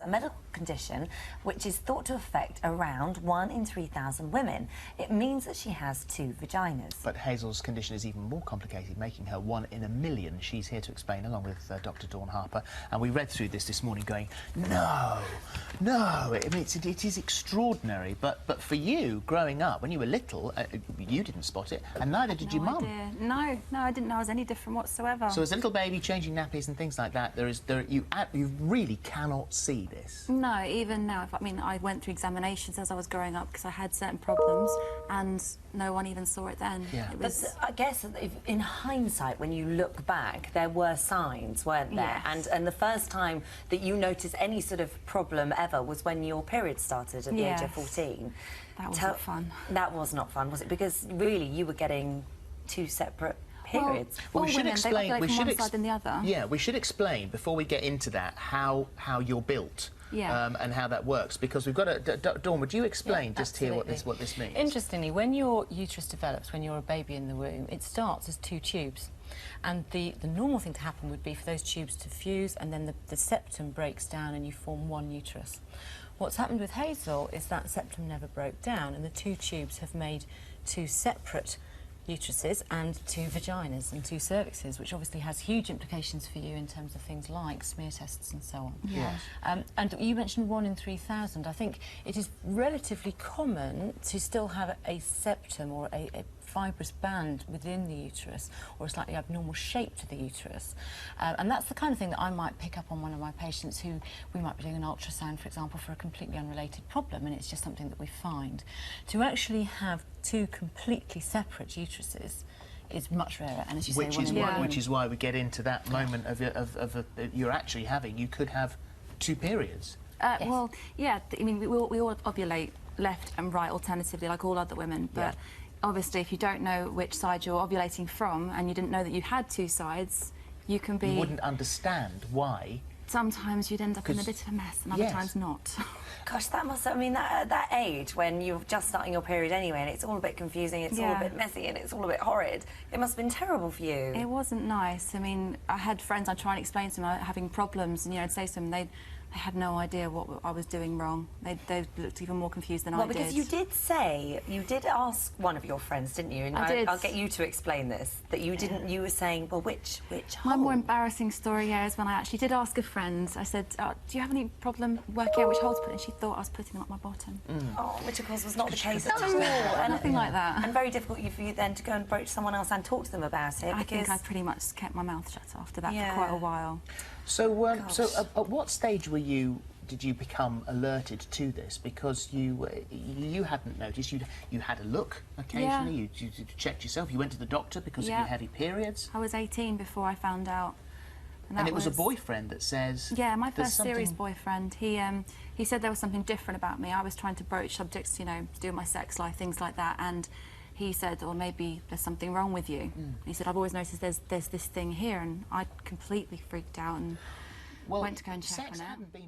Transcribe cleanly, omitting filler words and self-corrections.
a medical condition which is thought to affect around 1 in 3,000 women. It means that she has 2 vaginas. But Hazel's condition is even more complicated, making her 1 in a million. She's here to explain, along with Dr. Dawn Harper. And we read through this morning going, no, no, I mean, it is extraordinary. But for you, growing up, when you were little, you didn't spot it, and neither did your mum. No, I didn't know I was any different whatsoever. So as a little baby, changing nappies and things like that, you really cannot see this. No, even now. I mean, I went through examinations as I was growing up because I had certain problems, and no one even saw it then. Yeah. It was... But I guess in hindsight, when you look back, there were signs, weren't there? Yes. And the first time that you noticed any sort of problem ever was when your period started at the age of 14. That wasn't fun. That was not fun, was it? Because really, you were getting 2 separate periods. Well, we should explain. They from one side than the other. Yeah, we should explain before we get into that how you're built. Yeah. And how that works, because we've got to... Dawn, would you explain just here what this means? Interestingly, when your uterus develops, when you're a baby in the womb, it starts as 2 tubes. And the normal thing to happen would be for those tubes to fuse, and then the septum breaks down and you form 1 uterus. What's happened with Hazel is that septum never broke down, and the 2 tubes have made 2 separate uteruses and 2 vaginas and 2 cervixes, which obviously has huge implications for you in terms of things like smear tests and so on. Yeah. And you mentioned 1 in 3,000. I think it is relatively common to still have a septum or a fibrous band within the uterus, or a slightly abnormal shape to the uterus. And that's the kind of thing that I might pick up on one of my patients who we might be doing an ultrasound, for example, for a completely unrelated problem, and it's just something that we find. To actually have 2 completely separate uteruses is much rarer, and as you say, which is why we get into that moment of you're actually having, you could have 2 periods. Yes. Well, yeah, I mean, we all ovulate left and right alternatively, like all other women, but obviously if you don't know which side you're ovulating from, and you didn't know that you had 2 sides, you can be... You wouldn't understand why. Sometimes you'd end up in a bit of a mess, and other times not. Gosh, that must... I mean, at that age, when you're just starting your period anyway, and it's all a bit confusing, it's all a bit messy, and it's all a bit horrid, it must have been terrible for you. It wasn't nice. I mean, I had friends, I'd try and explain to them having problems, and, you know, I'd say to them, they had no idea what I was doing wrong. They looked even more confused than I did. Well, because you did ask one of your friends, didn't you? And I did. I'll get you to explain this, that you didn't... You were saying, well, which hole? My more embarrassing story, is when I actually did ask a friend. I said, do you have any problem working out which hole to put in? She thought I was putting them up my bottom. Oh, which of course was not the case at all. Nothing like that. And very difficult for you then to go and approach someone else and talk to them about it. I think I pretty much kept my mouth shut after that for quite a while. So, at what stage did you become alerted to this? Because you hadn't noticed. You had a look occasionally. You checked yourself. You went to the doctor because of your heavy periods. I was 18 before I found out. And it was a boyfriend that says... Yeah, my first serious boyfriend. He said there was something different about me. I was trying to broach subjects, you know, to do with my sex life, things like that, and he said, "Or maybe there's something wrong with you." He said, "I've always noticed there's this thing here," and I completely freaked out and went to go and check on it.